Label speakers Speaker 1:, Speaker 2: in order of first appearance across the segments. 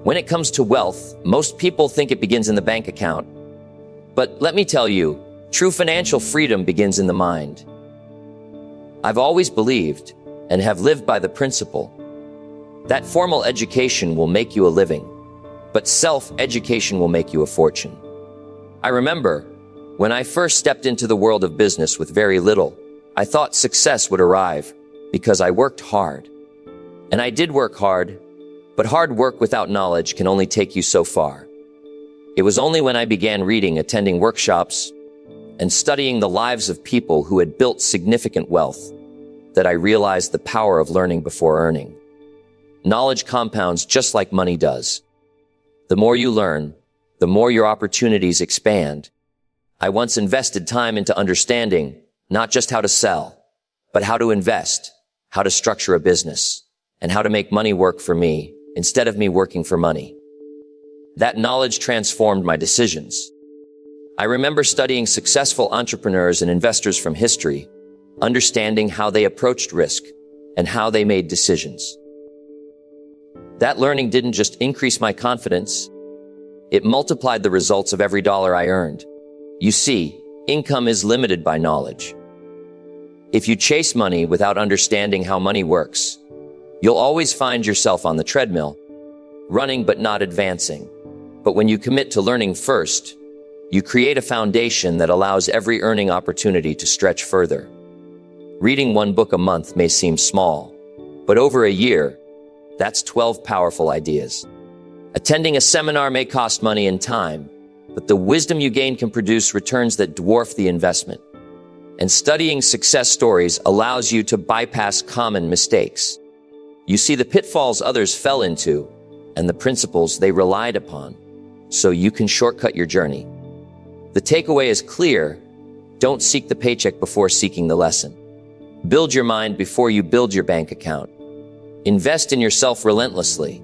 Speaker 1: When it comes to wealth, most people think it begins in the bank account. But let me tell you, true financial freedom begins in the mind. I've always believed and have lived by the principle that formal education will make you a living, but self-education will make you a fortune. I remember when I first stepped into the world of business with very little, I thought success would arrive because I worked hard. And I did work hard, but hard work without knowledge can only take you so far. It was only when I began reading, attending workshops, and studying the lives of people who had built significant wealth that I realized the power of learning before earning. Knowledge compounds just like money does. The more you learn, the more your opportunities expand. I once invested time into understanding not just how to sell, but how to invest, how to structure a business, and how to make money work for me instead of me working for money. That knowledge transformed my decisions. I remember studying successful entrepreneurs and investors from history, understanding how they approached risk and how they made decisions. That learning didn't just increase my confidence, it multiplied the results of every dollar I earned. You see, income is limited by knowledge. If you chase money without understanding how money works, you'll always find yourself on the treadmill, running but not advancing. But when you commit to learning first, you create a foundation that allows every earning opportunity to stretch further. Reading one book a month may seem small, but over a year, that's 12 powerful ideas. Attending a seminar may cost money and time, but the wisdom you gain can produce returns that dwarf the investment. And studying success stories allows you to bypass common mistakes. You see the pitfalls others fell into and the principles they relied upon, so you can shortcut your journey. The takeaway is clear. Don't seek the paycheck before seeking the lesson. Build your mind before you build your bank account. Invest in yourself relentlessly,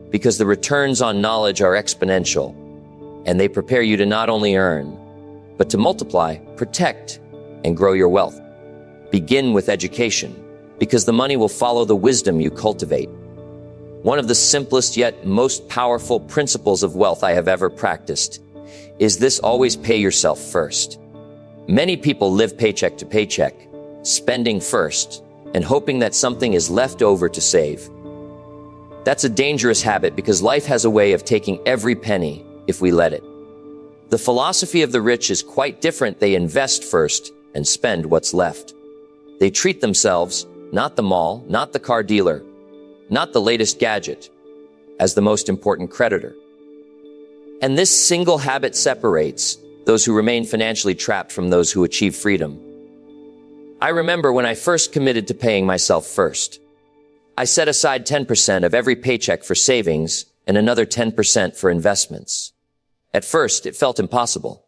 Speaker 1: because the returns on knowledge are exponential, and they prepare you to not only earn, but to multiply, protect, and grow your wealth. Begin with education, because the money will follow the wisdom you cultivate. One of the simplest yet most powerful principles of wealth I have ever practiced is this: always pay yourself first. Many people live paycheck to paycheck, spending first and hoping that something is left over to save. That's a dangerous habit because life has a way of taking every penny if we let it. The philosophy of the rich is quite different. They invest first and spend what's left. They treat themselves, not the mall, not the car dealer, not the latest gadget, as the most important creditor. And this single habit separates those who remain financially trapped from those who achieve freedom. I remember when I first committed to paying myself first. I set aside 10% of every paycheck for savings and another 10% for investments. At first, it felt impossible.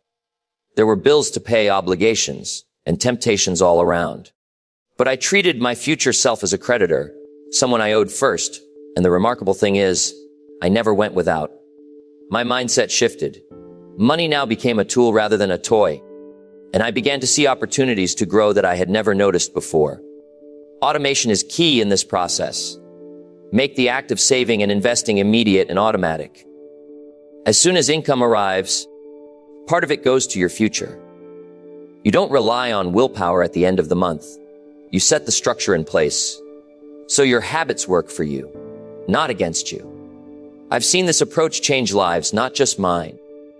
Speaker 1: There were bills to pay, obligations, and temptations all around. But I treated my future self as a creditor, someone I owed first, and the remarkable thing is, I never went without. My mindset shifted. Money now became a tool rather than a toy, and I began to see opportunities to grow that I had never noticed before. Automation is key in this process. Make the act of saving and investing immediate and automatic. As soon as income arrives, part of it goes to your future. You don't rely on willpower at the end of the month. You set the structure in place, so your habits work for you, not against you. I've seen this approach change lives, not just mine.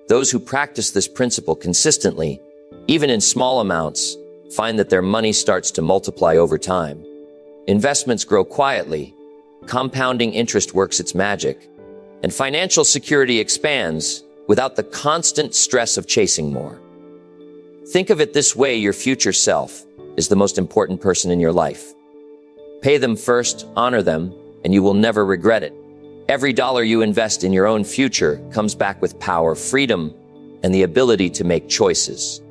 Speaker 1: Those who practice this principle consistently, even in small amounts, find that their money starts to multiply over time. Investments grow quietly, compounding interest works its magic, and financial security expands without the constant stress of chasing more. Think of it this way: your future self is the most important person in your life. Pay them first, honor them, and you will never regret it. Every dollar you invest in your own future comes back with power, freedom, and the ability to make choices.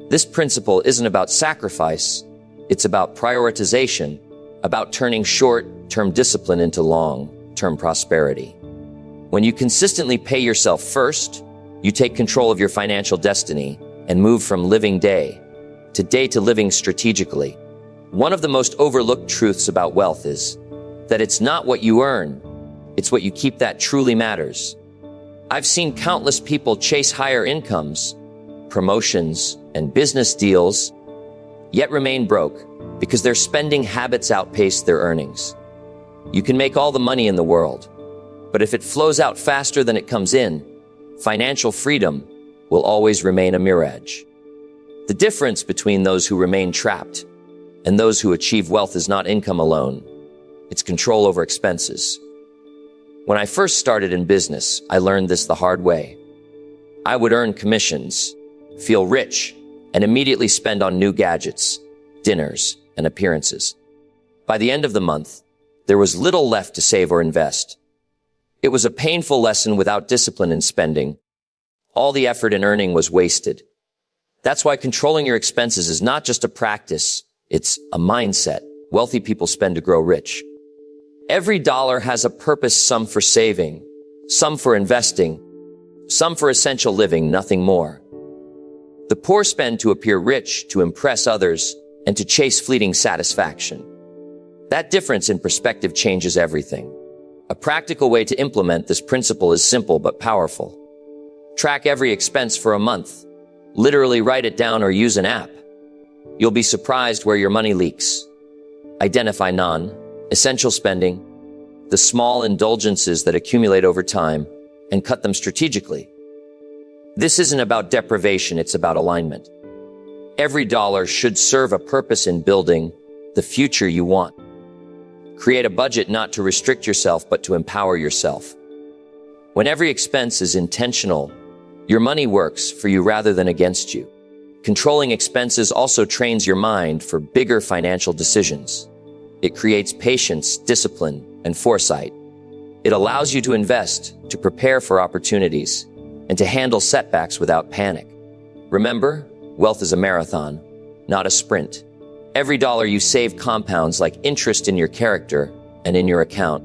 Speaker 1: This principle isn't about sacrifice. It's about prioritization, about turning short-term discipline into long-term prosperity. When you consistently pay yourself first, you take control of your financial destiny and move from living day to living strategically. One of the most overlooked truths about wealth is that it's not what you earn, It's what you keep that truly matters. I've seen countless people chase higher incomes, promotions, and business deals, yet remain broke because their spending habits outpace their earnings. You can make all the money in the world, but if it flows out faster than it comes in, financial freedom will always remain a mirage. The difference between those who remain trapped and those who achieve wealth is not income alone. It's control over expenses. When I first started in business, I learned this the hard way. I would earn commissions, feel rich, and immediately spend on new gadgets, dinners, and appearances. By the end of the month, there was little left to save or invest. It was a painful lesson without discipline in spending. All the effort in earning was wasted. That's why controlling your expenses is not just a practice, it's a mindset. Wealthy people spend to grow rich. Every dollar has a purpose, some for saving, some for investing, some for essential living, nothing more. The poor spend to appear rich, to impress others, and to chase fleeting satisfaction. That difference in perspective changes everything. A practical way to implement this principle is simple but powerful. Track every expense for a month. Literally write it down or use an app. You'll be surprised where your money leaks. Identify non-essential spending, the small indulgences that accumulate over time, and cut them strategically. This isn't about deprivation, it's about alignment. Every dollar should serve a purpose in building the future you want. Create a budget not to restrict yourself, but to empower yourself. When every expense is intentional, your money works for you rather than against you. Controlling expenses also trains your mind for bigger financial decisions. It creates patience, discipline, and foresight. It allows you to invest, to prepare for opportunities, and to handle setbacks without panic. Remember, wealth is a marathon, not a sprint. Every dollar you save compounds like interest in your character and in your account.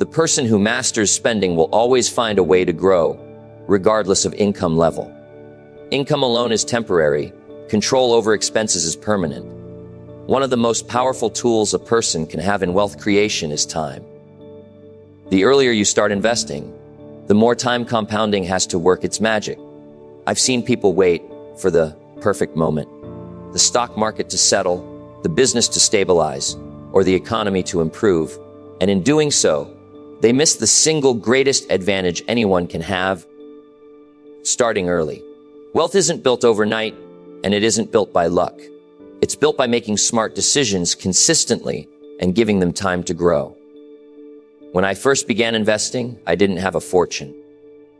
Speaker 1: The person who masters spending will always find a way to grow, regardless of income level. Income alone is temporary. Control over expenses is permanent. One of the most powerful tools a person can have in wealth creation is time. The earlier you start investing, the more time compounding has to work its magic. I've seen people wait for the perfect moment, the stock market to settle, the business to stabilize, or the economy to improve. And in doing so, they miss the single greatest advantage anyone can have: starting early. Wealth isn't built overnight, and it isn't built by luck. It's built by making smart decisions consistently and giving them time to grow. When I first began investing, I didn't have a fortune.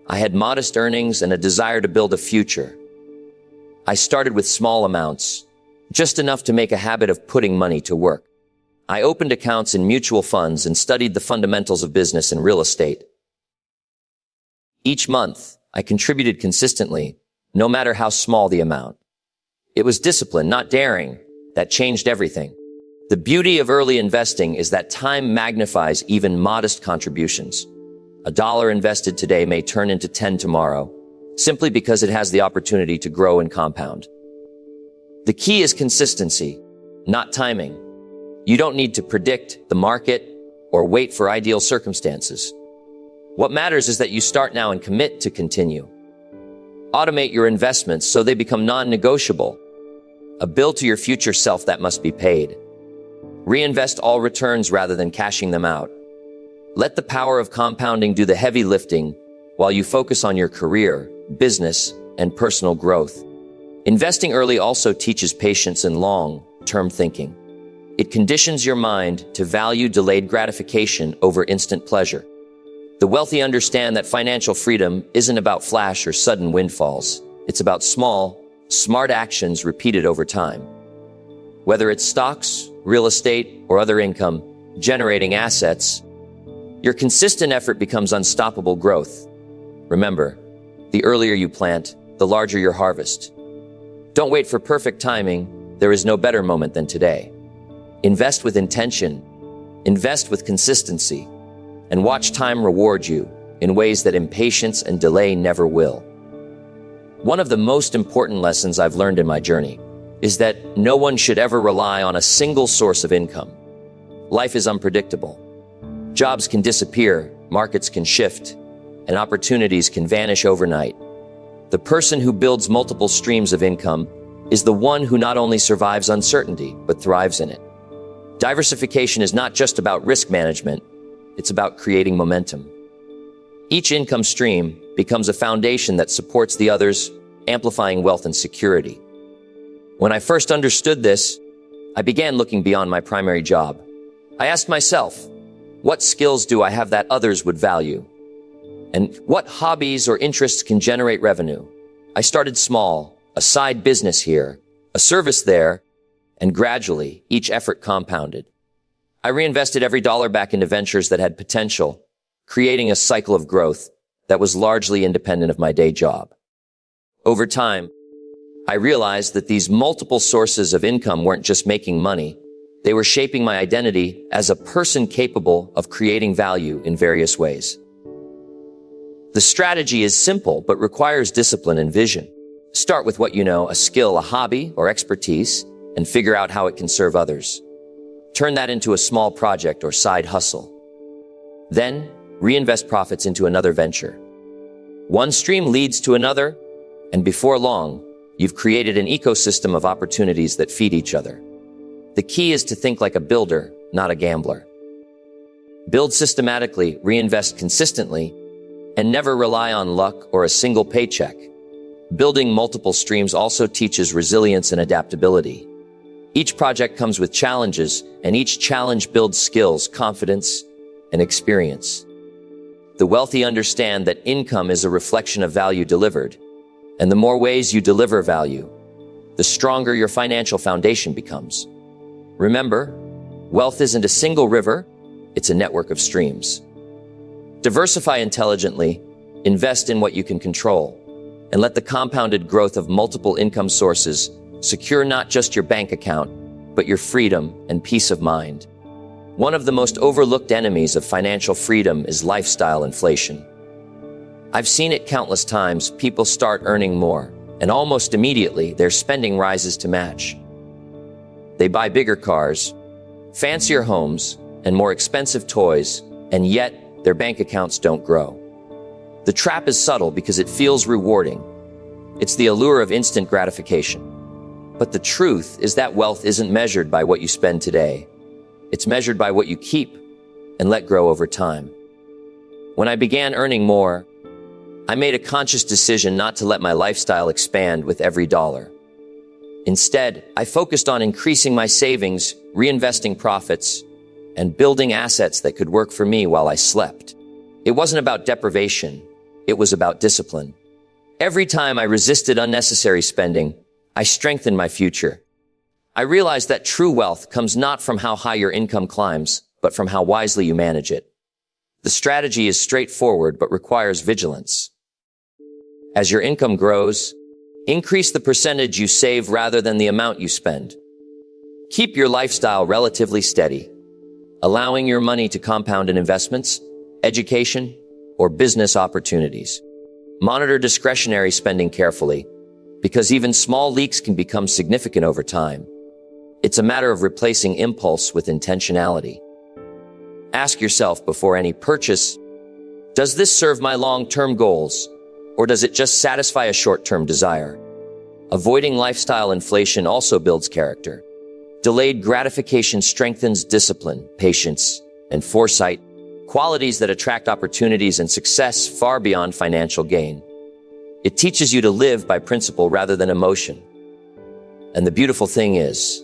Speaker 1: I had modest earnings and a desire to build a future. I started with small amounts, just enough to make a habit of putting money to work. I opened accounts in mutual funds and studied the fundamentals of business and real estate. Each month, I contributed consistently, no matter how small the amount. It was discipline, not daring, that changed everything. The beauty of early investing is that time magnifies even modest contributions. $1 invested today may turn into 10 tomorrow, simply because it has the opportunity to grow and compound. The key is consistency, not timing. You don't need to predict the market or wait for ideal circumstances. What matters is that you start now and commit to continue. Automate your investments so they become non-negotiable, a bill to your future self that must be paid. Reinvest all returns rather than cashing them out. Let the power of compounding do the heavy lifting while you focus on your career, business, and personal growth. Investing early also teaches patience and long-term thinking. It conditions your mind to value delayed gratification over instant pleasure. The wealthy understand that financial freedom isn't about flash or sudden windfalls. It's about small, smart actions repeated over time. Whether it's stocks, real estate, or other income generating assets, your consistent effort becomes unstoppable growth. Remember, the earlier you plant, the larger your harvest. Don't wait for perfect timing. There is no better moment than today. Invest with intention, invest with consistency, and watch time reward you in ways that impatience and delay never will. One of the most important lessons I've learned in my journey is that no one should ever rely on a single source of income. Life is unpredictable. Jobs can disappear, markets can shift and opportunities can vanish overnight. The person who builds multiple streams of income is the one who not only survives uncertainty, but thrives in it. Diversification is not just about risk management, it's about creating momentum. Each income stream becomes a foundation that supports the others, amplifying wealth and security. When I first understood this, I began looking beyond my primary job. I asked myself, what skills do I have that others would value? And what hobbies or interests can generate revenue? I started small, a side business here, a service there, and gradually, each effort compounded. I reinvested every dollar back into ventures that had potential, creating a cycle of growth that was largely independent of my day job. Over time, I realized that these multiple sources of income weren't just making money, they were shaping my identity as a person capable of creating value in various ways. The strategy is simple, but requires discipline and vision. Start with what you know, a skill, a hobby, or expertise, and figure out how it can serve others. Turn that into a small project or side hustle. Then, reinvest profits into another venture. One stream leads to another, and before long, you've created an ecosystem of opportunities that feed each other. The key is to think like a builder, not a gambler. Build systematically, reinvest consistently, and never rely on luck or a single paycheck. Building multiple streams also teaches resilience and adaptability. Each project comes with challenges, and each challenge builds skills, confidence, and experience. The wealthy understand that income is a reflection of value delivered, and the more ways you deliver value, the stronger your financial foundation becomes. Remember, wealth isn't a single river, it's a network of streams. Diversify intelligently, invest in what you can control, and let the compounded growth of multiple income sources secure not just your bank account, but your freedom and peace of mind. One of the most overlooked enemies of financial freedom is lifestyle inflation. I've seen it countless times. People start earning more, and almost immediately their spending rises to match. They buy bigger cars, fancier homes, and more expensive toys, and yet their bank accounts don't grow. The trap is subtle because it feels rewarding. It's the allure of instant gratification. But the truth is that wealth isn't measured by what you spend today. It's measured by what you keep and let grow over time. When I began earning more, I made a conscious decision not to let my lifestyle expand with every dollar. Instead, I focused on increasing my savings, reinvesting profits, and building assets that could work for me while I slept. It wasn't about deprivation, it was about discipline. Every time I resisted unnecessary spending, I strengthened my future. I realized that true wealth comes not from how high your income climbs, but from how wisely you manage it. The strategy is straightforward but requires vigilance. As your income grows, increase the percentage you save rather than the amount you spend. Keep your lifestyle relatively steady, allowing your money to compound in investments, education, or business opportunities. Monitor discretionary spending carefully, because even small leaks can become significant over time. It's a matter of replacing impulse with intentionality. Ask yourself before any purchase, does this serve my long-term goals, or does it just satisfy a short-term desire? Avoiding lifestyle inflation also builds character. Delayed gratification strengthens discipline, patience, and foresight, qualities that attract opportunities and success far beyond financial gain. It teaches you to live by principle rather than emotion. And the beautiful thing is,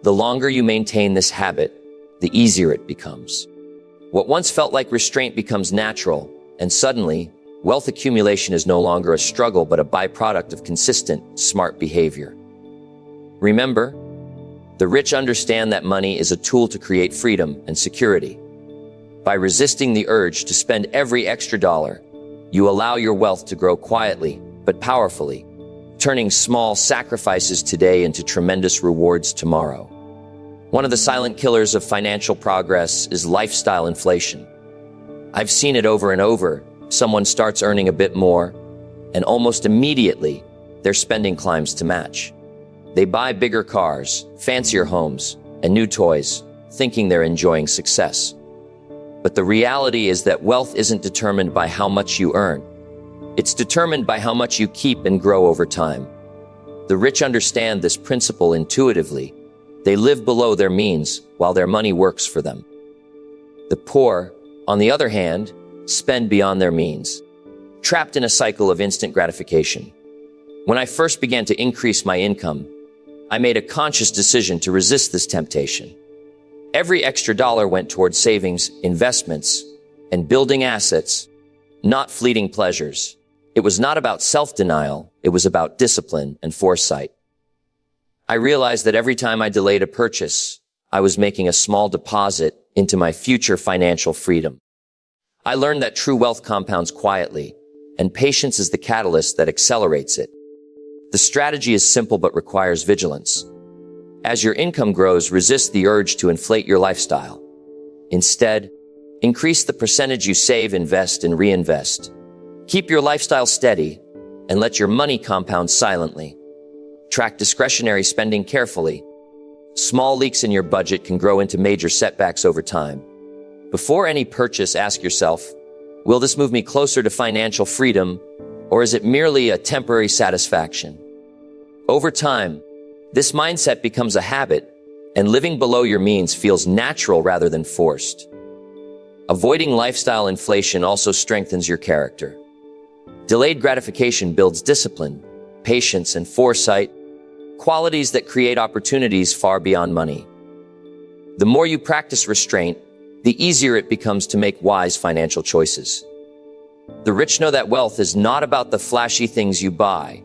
Speaker 1: the longer you maintain this habit, the easier it becomes. What once felt like restraint becomes natural, and suddenly, wealth accumulation is no longer a struggle but a byproduct of consistent, smart behavior. Remember, the rich understand that money is a tool to create freedom and security. By resisting the urge to spend every extra dollar, you allow your wealth to grow quietly but powerfully, turning small sacrifices today into tremendous rewards tomorrow. One of the silent killers of financial progress is lifestyle inflation. I've seen it over and over. Someone starts earning a bit more, and almost immediately, their spending climbs to match. They buy bigger cars, fancier homes, and new toys, thinking they're enjoying success. But the reality is that wealth isn't determined by how much you earn. It's determined by how much you keep and grow over time. The rich understand this principle intuitively. They live below their means while their money works for them. The poor, on the other hand, spend beyond their means, trapped in a cycle of instant gratification. When I first began to increase my income, I made a conscious decision to resist this temptation. Every extra dollar went towards savings, investments, and building assets, not fleeting pleasures. It was not about self-denial, it was about discipline and foresight. I realized that every time I delayed a purchase, I was making a small deposit into my future financial freedom. I learned that true wealth compounds quietly, and patience is the catalyst that accelerates it. The strategy is simple but requires vigilance. As your income grows, resist the urge to inflate your lifestyle. Instead, increase the percentage you save, invest, and reinvest. Keep your lifestyle steady and let your money compound silently. Track discretionary spending carefully. Small leaks in your budget can grow into major setbacks over time. Before any purchase, ask yourself, will this move me closer to financial freedom, or is it merely a temporary satisfaction? Over time, this mindset becomes a habit, and living below your means feels natural rather than forced. Avoiding lifestyle inflation also strengthens your character. Delayed gratification builds discipline, patience, and foresight, qualities that create opportunities far beyond money. The more you practice restraint, the easier it becomes to make wise financial choices. The rich know that wealth is not about the flashy things you buy.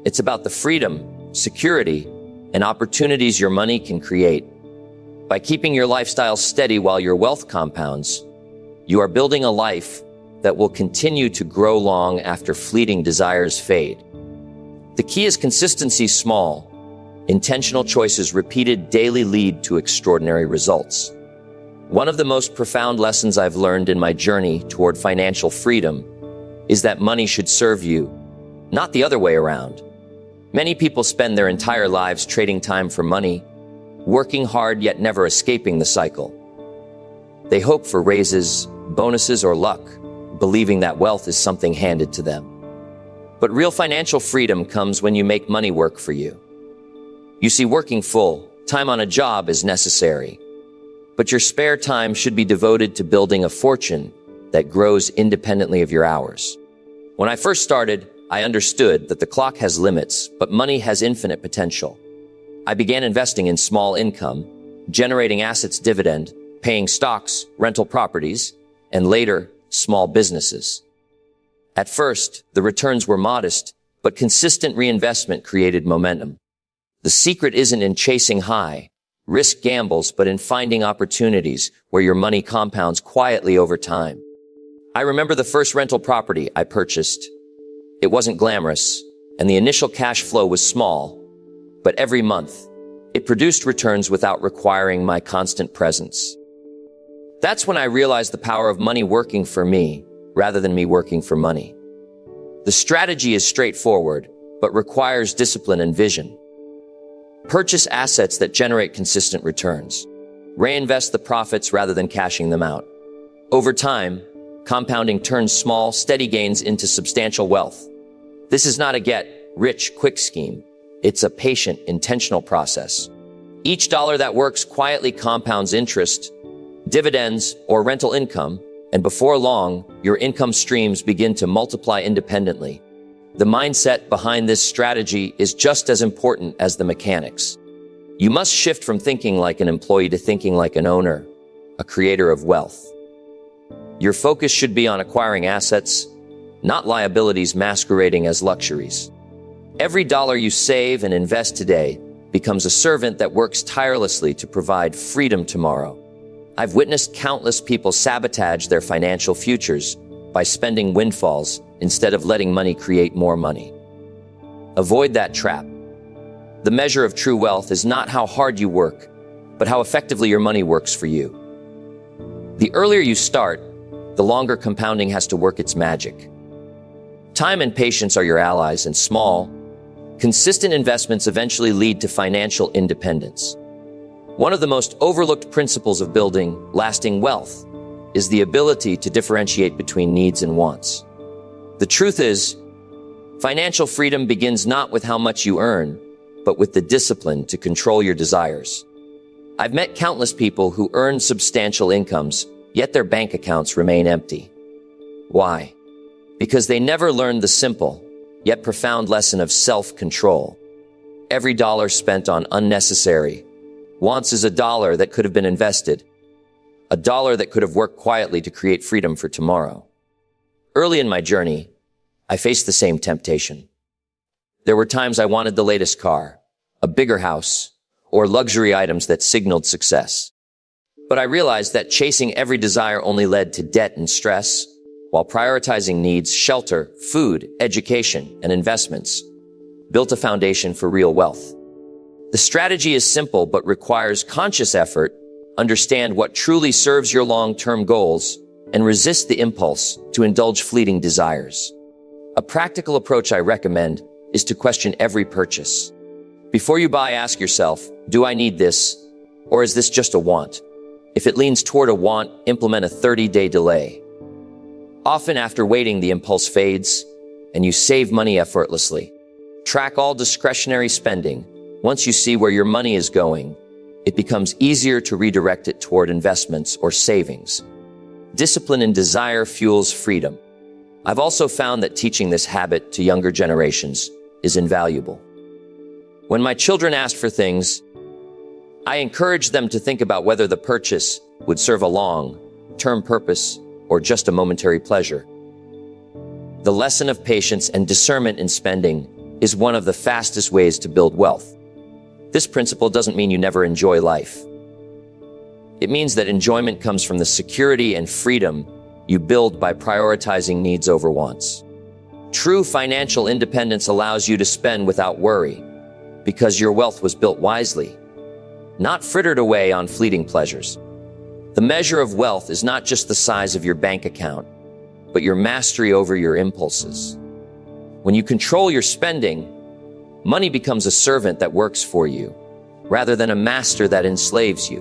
Speaker 1: It's about the freedom, security, and opportunities your money can create. By keeping your lifestyle steady while your wealth compounds, you are building a life that will continue to grow long after fleeting desires fade. The key is consistency. Small, intentional choices repeated daily lead to extraordinary results. One of the most profound lessons I've learned in my journey toward financial freedom is that money should serve you, not the other way around. Many people spend their entire lives trading time for money, working hard yet never escaping the cycle. They hope for raises, bonuses, or luck, believing that wealth is something handed to them. But real financial freedom comes when you make money work for you. You see, working full time on a job is necessary, but your spare time should be devoted to building a fortune that grows independently of your hours. When I first started, I understood that the clock has limits, but money has infinite potential. I began investing in small income, generating assets dividend, paying stocks, rental properties, and later, small businesses. At first, the returns were modest, but consistent reinvestment created momentum. The secret isn't in chasing high, risk gambles, but in finding opportunities where your money compounds quietly over time. I remember the first rental property I purchased. It wasn't glamorous, and the initial cash flow was small, but every month, it produced returns without requiring my constant presence. That's when I realized the power of money working for me rather than me working for money. The strategy is straightforward, but requires discipline and vision. Purchase assets that generate consistent returns. Reinvest the profits rather than cashing them out. Over time, compounding turns small, steady gains into substantial wealth. This is not a get-rich-quick scheme. It's a patient, intentional process. Each dollar that works quietly compounds interest, dividends, or rental income, and before long, your income streams begin to multiply independently. The mindset behind this strategy is just as important as the mechanics. You must shift from thinking like an employee to thinking like an owner, a creator of wealth. Your focus should be on acquiring assets, not liabilities masquerading as luxuries. Every dollar you save and invest today becomes a servant that works tirelessly to provide freedom tomorrow. I've witnessed countless people sabotage their financial futures by spending windfalls instead of letting money create more money. Avoid that trap. The measure of true wealth is not how hard you work, but how effectively your money works for you. The earlier you start, the longer compounding has to work its magic. Time and patience are your allies, and small, consistent investments eventually lead to financial independence. One of the most overlooked principles of building lasting wealth is the ability to differentiate between needs and wants. The truth is, financial freedom begins not with how much you earn, but with the discipline to control your desires. I've met countless people who earn substantial incomes, yet their bank accounts remain empty. Why? Because they never learned the simple, yet profound lesson of self-control. Every dollar spent on unnecessary wants is a dollar that could have been invested, a dollar that could have worked quietly to create freedom for tomorrow. Early in my journey, I faced the same temptation. There were times I wanted the latest car, a bigger house, or luxury items that signaled success. But I realized that chasing every desire only led to debt and stress, while prioritizing needs, shelter, food, education, and investments built a foundation for real wealth. The strategy is simple but requires conscious effort. Understand what truly serves your long-term goals and resist the impulse to indulge fleeting desires. A practical approach I recommend is to question every purchase. Before you buy, ask yourself, do I need this, or is this just a want? If it leans toward a want, implement a 30-day delay. Often after waiting, the impulse fades and you save money effortlessly. Track all discretionary spending. Once you see where your money is going, it becomes easier to redirect it toward investments or savings. Discipline and desire fuels freedom. I've also found that teaching this habit to younger generations is invaluable. When my children asked for things, I encouraged them to think about whether the purchase would serve a long-term purpose or just a momentary pleasure. The lesson of patience and discernment in spending is one of the fastest ways to build wealth. This principle doesn't mean you never enjoy life. It means that enjoyment comes from the security and freedom you build by prioritizing needs over wants. True financial independence allows you to spend without worry, because your wealth was built wisely, not frittered away on fleeting pleasures. The measure of wealth is not just the size of your bank account, but your mastery over your impulses. When you control your spending, money becomes a servant that works for you, rather than a master that enslaves you.